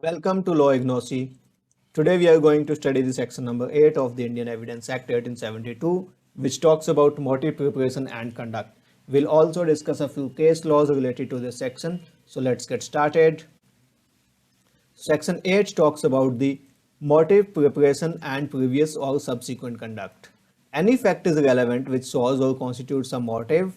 Welcome to Law Ignosi. Today we are going to study the section number 8 of the Indian Evidence Act 1872, which talks about motive, preparation and conduct. We'll also discuss a few case laws related to this section. So let's get started. Section 8 talks about the motive, preparation and previous or subsequent conduct. Any fact is relevant which shows or constitutes a motive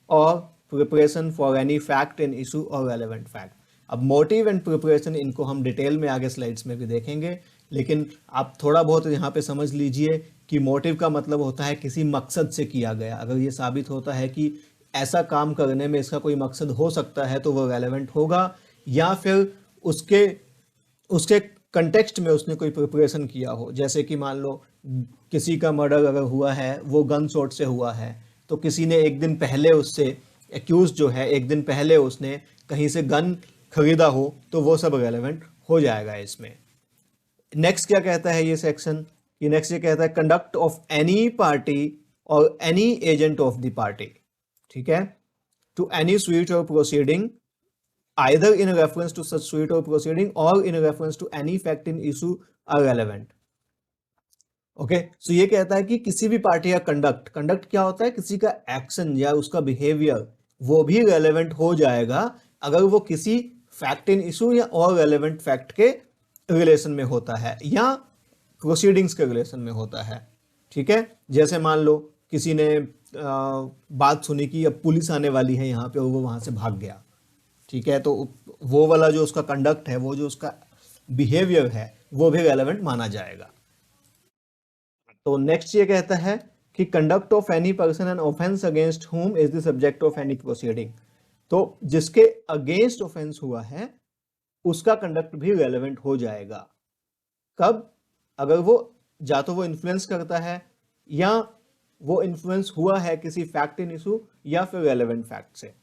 or preparation for any fact in issue or relevant fact. अब motive and preparation इनको हम detail में आगे slides में भी देखेंगे, लेकिन आप थोड़ा बहुत यहाँ पे समझ लीजिए कि मोटिव का मतलब होता है किसी मकसद से किया गया। अगर ये साबित होता है कि ऐसा काम करने में इसका कोई मकसद हो सकता है तो वो रेलेवेंट होगा, या फिर उसके उसके कंटेक्स्ट में उसने कोई प्रिपरेशन किया हो। जैसे कि मान लो किसी का मर्डर अगर हुआ है वो गन शॉट से हुआ है, तो किसी ने एक दिन पहले उससे एक्यूज जो है एक दिन पहले उसने कहीं से गन खरीदा हो, तो वो सब रेलेवेंट हो जाएगा इसमें। नेक्स्ट क्या कहता है ये सेक्शन, ये नेक्स्ट ये कहता है कंडक्ट ऑफ एनी पार्टी और any agent of the party, ठीक है, टू एनी स्वीट और proceeding either in reference to such suit or proceeding or in reference to any fact in issue are relevant. Okay, so ये कहता है कि किसी भी पार्टी का कंडक्ट क्या होता है, किसी का एक्शन या उसका बिहेवियर, वो भी रेलेवेंट हो जाएगा अगर वो किसी फैक्ट इन इशू या और रेलेवेंट फैक्ट के रिलेशन में होता है या प्रोसीडिंग्स के रिलेशन में होता है। ठीक है, जैसे मान लो किसी ने बात सुनी कि अब पुलिस आने वाली है यहाँ पे और वो वहां से भाग गया, ठीक है, तो वो वाला जो उसका कंडक्ट है, वो जो उसका बिहेवियर है, वो भी रेलेवेंट माना जाएगा। तो नेक्स्ट ये कहता है कि conduct of any person an offence against हुम is the subject of any proceeding. तो जिसके अगेंस्ट ऑफेंस हुआ है उसका कंडक्ट भी रेलेवेंट हो जाएगा। कब? अगर वो या तो वो इन्फ्लुएंस करता है या वो इन्फ्लुएंस हुआ है किसी फैक्ट इन इशू या फिर रेलेवेंट फैक्ट से।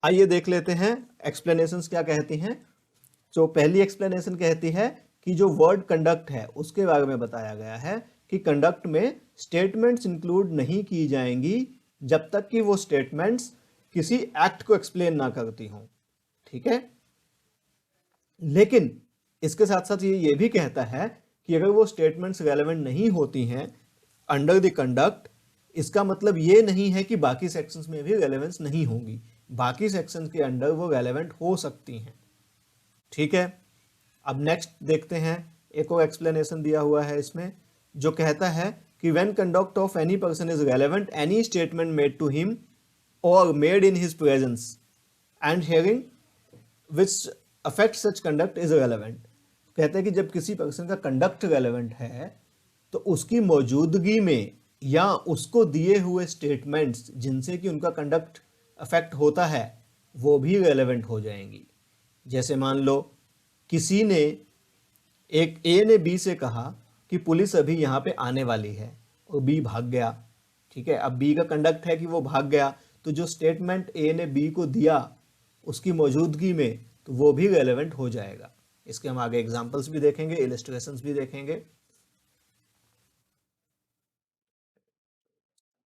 आइए देख लेते हैं एक्सप्लेनेशंस क्या कहती हैं। तो पहली एक्सप्लेनेशन कहती है कि जो वर्ड कंडक्ट है उसके बारे में बताया गया है कि कंडक्ट में स्टेटमेंट्स इंक्लूड नहीं की जाएंगी जब तक कि वो स्टेटमेंट्स किसी एक्ट को एक्सप्लेन ना करती हों। ठीक है, लेकिन इसके साथ साथ ये भी कहता है कि अगर वो स्टेटमेंट्स रेलेवेंट नहीं होती हैं अंडर द कंडक्ट, इसका मतलब ये नहीं है कि बाकी सेक्शंस में भी रेलेवेंस नहीं होगी, बाकी सेक्शंस के अंडर वो रेलेवेंट हो सकती हैं। ठीक है, अब नेक्स्ट देखते हैं, एक और एक्सप्लेनेशन दिया हुआ है इसमें जो कहता है कि when conduct of any person is relevant any statement made to him और made in his presence and hearing which affect such conduct is relevant. कहते हैं कि जब किसी पर्सन का कंडक्ट रेलेवेंट है तो उसकी मौजूदगी में या उसको दिए हुए स्टेटमेंट्स जिनसे कि उनका कंडक्ट अफेक्ट होता है वो भी रेलेवेंट हो जाएंगी। जैसे मान लो किसी ने एक ए ने बी से कहा कि पुलिस अभी यहाँ पे आने वाली है और बी भाग गया। ठीक है, अब बी का कंडक्ट है कि वो भाग गया, तो जो स्टेटमेंट ए ने बी को दिया उसकी मौजूदगी में, तो वो भी रेलेवेंट हो जाएगा। इसके हम आगे एग्जांपल्स भी देखेंगे, इलस्ट्रेशंस भी देखेंगे।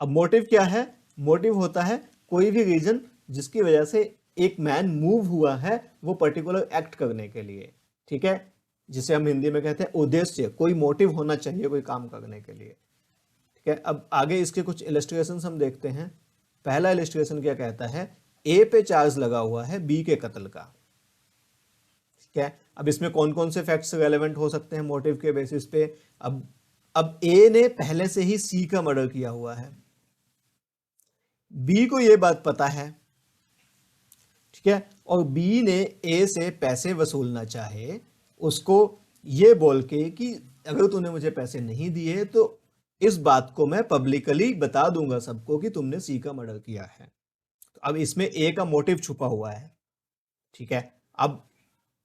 अब मोटिव क्या है? मोटिव होता है कोई भी रीजन जिसकी वजह से एक मैन मूव हुआ है वो पर्टिकुलर एक्ट करने के लिए। ठीक है, जिसे हम हिंदी में कहते हैं उद्देश्य, कोई मोटिव होना चाहिए कोई काम करने के लिए। ठीक है, अब आगे इसके कुछ इलस्ट्रेशंस हम देखते हैं। पहला इलस्ट्रेशन क्या कहता है, ए पे चार्ज लगा हुआ है बी के कत्ल का। ठीक है, अब इसमें कौन कौन से फैक्ट्स रेलेवेंट हो सकते हैं मोटिव के बेसिस पे। अब ए ने पहले से ही सी का मर्डर किया हुआ है, बी को यह बात पता है, ठीक है, और बी ने ए से पैसे वसूलना चाहे उसको ये बोल के कि अगर तूने मुझे पैसे नहीं दिए तो इस बात को मैं पब्लिकली बता दूंगा सबको कि तुमने सी का मर्डर किया है। तो अब इसमें ए का मोटिव छुपा हुआ है। ठीक है, अब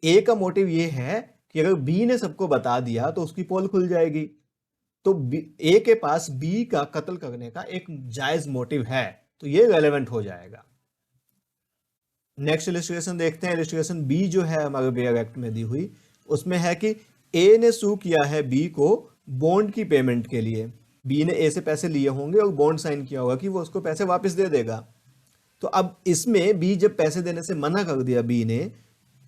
ए का मोटिव ये है कि अगर बी ने सबको बता दिया तो उसकी पोल खुल जाएगी, तो ए के पास बी का कत्ल करने का एक जायज मोटिव है, तो ये रेलेवेंट हो जाएगा। नेक्स्ट इलस्ट्रेशन देखते हैं। इलस्ट्रेशन बी जो है हमारे बेयर एक्ट में दी हुई, उसमें है कि ए ने सू किया है बी को बॉन्ड की पेमेंट के लिए। बी ने ए से पैसे लिए होंगे और बॉन्ड साइन किया होगा कि वो उसको पैसे वापस दे देगा। तो अब इसमें बी जब पैसे देने से मना कर दिया बी ने,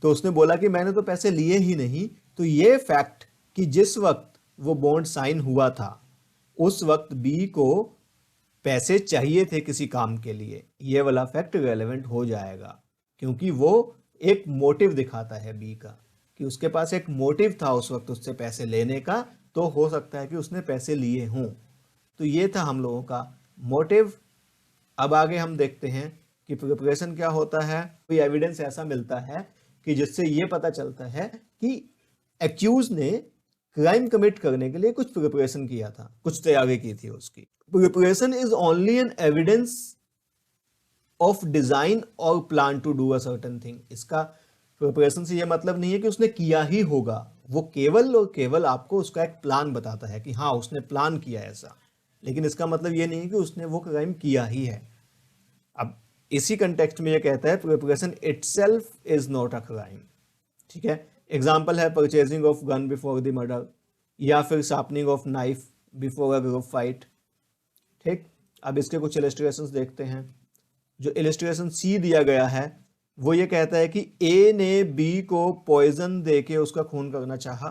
तो उसने बोला कि मैंने तो पैसे लिए ही नहीं। तो ये फैक्ट कि जिस वक्त वो बॉन्ड साइन हुआ था उस वक्त बी को पैसे चाहिए थे किसी काम के लिए, ये वाला फैक्ट रेलेवेंट हो जाएगा, क्योंकि वो एक मोटिव दिखाता है बी का कि उसके पास एक मोटिव था उस वक्त उससे पैसे लेने का, तो हो सकता है कि उसने पैसे लिए हों। तो ये था हम लोगों का मोटिव। अब आगे हम देखते हैं कि प्रिपरेशन क्या होता है। कोई एविडेंस ऐसा मिलता है कि जिससे ये पता चलता है कि एक्यूज ने क्राइम कमिट करने के लिए कुछ प्रिपरेशन किया था, कुछ तैयारी की थी उसकी। Preparation is only an evidence of design और plan to do a certain thing. इसका प्रिपरेशन से ये मतलब नहीं है कि उसने किया ही होगा, वो केवल और केवल आपको उसका एक प्लान बताता है कि हाँ उसने प्लान किया ऐसा, लेकिन इसका मतलब ये नहीं है कि उसने वो क्राइम किया ही है। अब इसी कंटेक्स्ट में ये कहता है preparation itself is not a crime. ठीक है, एग्जाम्पल है purchasing of gun before the murder, या फिर sharpening of knife before a group fight. ठीक, अब इसके कुछ इलस्ट्रेशंस देखते हैं। जो इलस्ट्रेशन सी दिया गया है वो ये कहता है कि ए ने बी को पॉइजन देके उसका खून करना चाहा।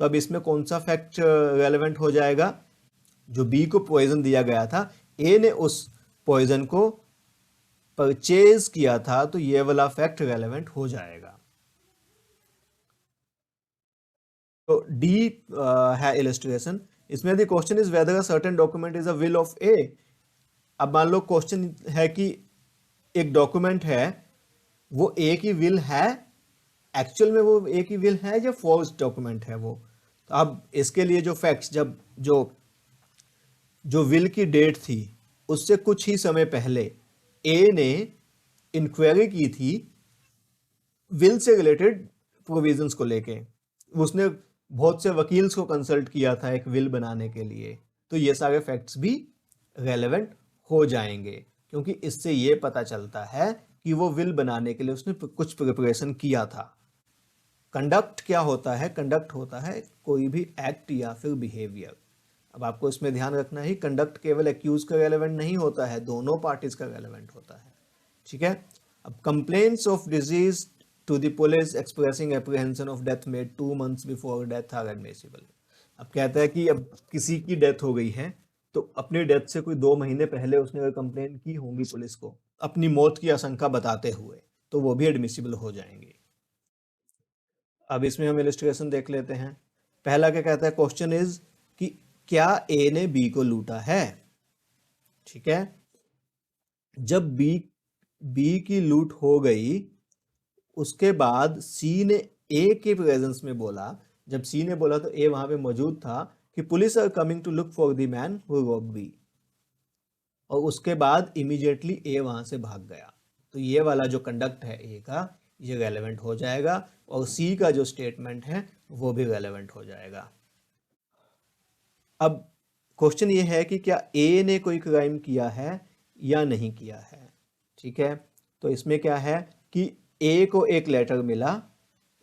तो अब इसमें कौन सा फैक्ट रेलेवेंट हो जाएगा? जो बी को पॉइजन दिया गया था, ए ने उस पॉइजन को परचेज किया था, तो ये वाला फैक्ट रेलेवेंट हो जाएगा। तो डी है इलस्ट्रेशन। इसमें the question is whether a certain document is a will of A. अब मान लो क्वेश्चन है कि एक डॉक्यूमेंट है वो ए की विल है, एक्चुअल में वो ए की विल है या फॉल्स डॉक्यूमेंट है वो। तो अब इसके लिए जो फैक्ट्स, जब जो जो विल की डेट थी उससे कुछ ही समय पहले ए ने इंक्वायरी की थी विल से रिलेटेड प्रोविजंस को लेके। उसने बहुत से वकील्स को कंसल्ट किया था एक विल बनाने के लिए। तो ये सारे फैक्ट्स भी रेलेवेंट हो जाएंगे, क्योंकि इससे ये पता चलता है कि वो विल बनाने के लिए उसने कुछ प्रिपरेशन किया था। कंडक्ट क्या होता है? कंडक्ट होता है कोई भी एक्ट या फिर बिहेवियर। अब आपको इसमें ध्यान रखना है, कंडक्ट केवल एक्यूज का रेलेवेंट नहीं होता है, दोनों पार्टीज का रेलेवेंट होता है। ठीक है, अब complaints of deceased to the police expressing apprehension of death made 2 months before death are admissible. अब कहता है कि अब किसी की डेथ हो गई है तो अपनी डेथ से कोई 2 महीने पहले उसने अगर कंप्लेन की होगी पुलिस को अपनी मौत की आशंका बताते हुए, तो वो भी एडमिसिबल हो जाएंगे। अब इसमें हम इलस्ट्रेशन देख लेते हैं। पहला क्या कहता है? क्वेश्चन इज कि क्या ए ने बी को लूटा है। ठीक है, जब बी की लूट हो गई उसके बाद सी ने ए के प्रेजेंस में बोला, जब सी ने बोला तो ए वहां पे मौजूद था कि police are coming to look for the man who robbed B, और उसके बाद इमीडिएटली ए वहां से भाग गया। तो ये वाला जो कंडक्ट है ए का, ये रेलेवेंट हो जाएगा, और सी का जो स्टेटमेंट है वो भी रेलेवेंट हो जाएगा। अब क्वेश्चन ये है कि क्या ए ने कोई क्राइम किया है या नहीं किया है। ठीक है, तो इसमें क्या है कि ए को एक लेटर मिला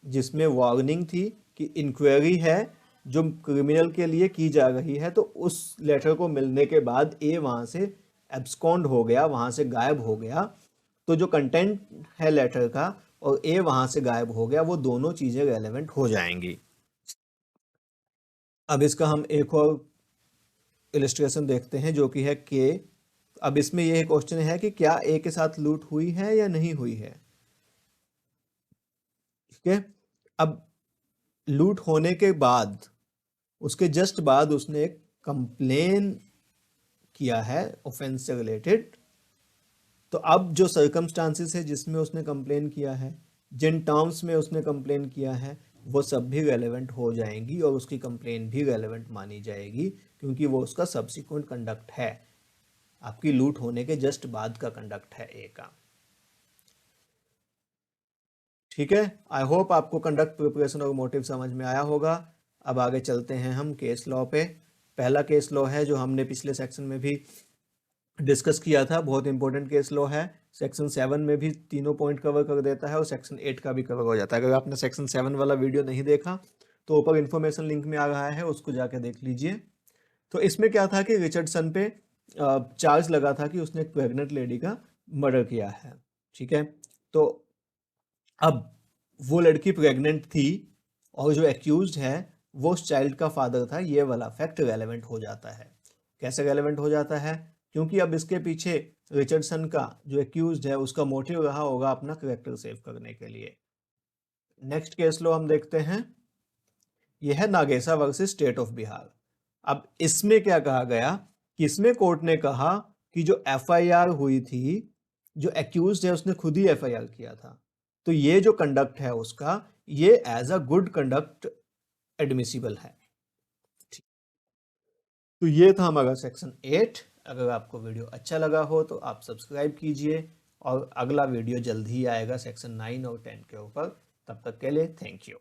जिसमें वार्निंग थी कि इंक्वायरी है जो क्रिमिनल के लिए की जा रही है। तो उस लेटर को मिलने के बाद ए वहां से एब्सकॉन्ड हो गया, वहां से गायब हो गया। तो जो कंटेंट है लेटर का और ए वहां से गायब हो गया, वो दोनों चीजें रेलेवेंट हो जाएंगी। अब इसका हम एक और इलस्ट्रेशन देखते हैं जो कि है के। अब इसमें यह क्वेश्चन है कि क्या ए के साथ लूट हुई है या नहीं हुई है। ठीक है, अब लूट होने के बाद उसके जस्ट बाद उसने एक कंप्लेन किया है ऑफेंस से रिलेटेड। तो अब जो सर्कमस्टांसिस है जिसमें उसने कंप्लेन किया है, जिन टर्म्स में उसने कंप्लेन किया है, वो सब भी रेलेवेंट हो जाएंगी और उसकी कंप्लेन भी रेलेवेंट मानी जाएगी, क्योंकि वो उसका सब्सिक्वेंट कंडक्ट है, आपकी लूट होने के जस्ट बाद का कंडक्ट है ए का। ठीक है, आई होप आपको कंडक्ट, प्रिपरेशन और मोटिव समझ में आया होगा। अब आगे चलते हैं हम केस लॉ पे। पहला केस लॉ है जो हमने पिछले सेक्शन में भी डिस्कस किया था, बहुत इंपॉर्टेंट केस लॉ है। सेक्शन 7 में भी तीनों पॉइंट कवर कर देता है और सेक्शन 8 का भी कवर हो जाता है। अगर आपने सेक्शन 7 वाला वीडियो नहीं देखा तो ऊपर इन्फॉर्मेशन लिंक में आ रहा है, उसको जाके देख लीजिए। तो इसमें क्या था कि रिचर्डसन पे चार्ज लगा था कि उसने एक प्रेग्नेंट लेडी का मर्डर किया है। ठीक है, तो अब वो लड़की प्रेग्नेंट थी और जो एक्यूज्ड है वो उस चाइल्ड का फादर था, ये वाला फैक्ट रेलेवेंट हो जाता है। कैसे रेलेवेंट हो जाता है? क्योंकि अब इसके पीछे रिचर्डसन का जो एक्यूज्ड है उसका मोटिव रहा होगा अपना करेक्टर सेव करने के लिए। नेक्स्ट केस लो हम देखते हैं, यह है नागेसा वर्सेस स्टेट ऑफ बिहार। अब इसमें क्या कहा गया कि इसमें कोर्ट ने कहा कि जो एफआईआर हुई थी, जो एक्यूज्ड है उसने खुद ही एफआईआर किया था, तो ये जो कंडक्ट है उसका, ये as a good conduct admissible है। तो ये था हमारा सेक्शन 8। अगर आपको वीडियो अच्छा लगा हो तो आप सब्सक्राइब कीजिए और अगला वीडियो जल्द ही आएगा सेक्शन 9 और 10 के ऊपर। तब तक के लिए थैंक यू।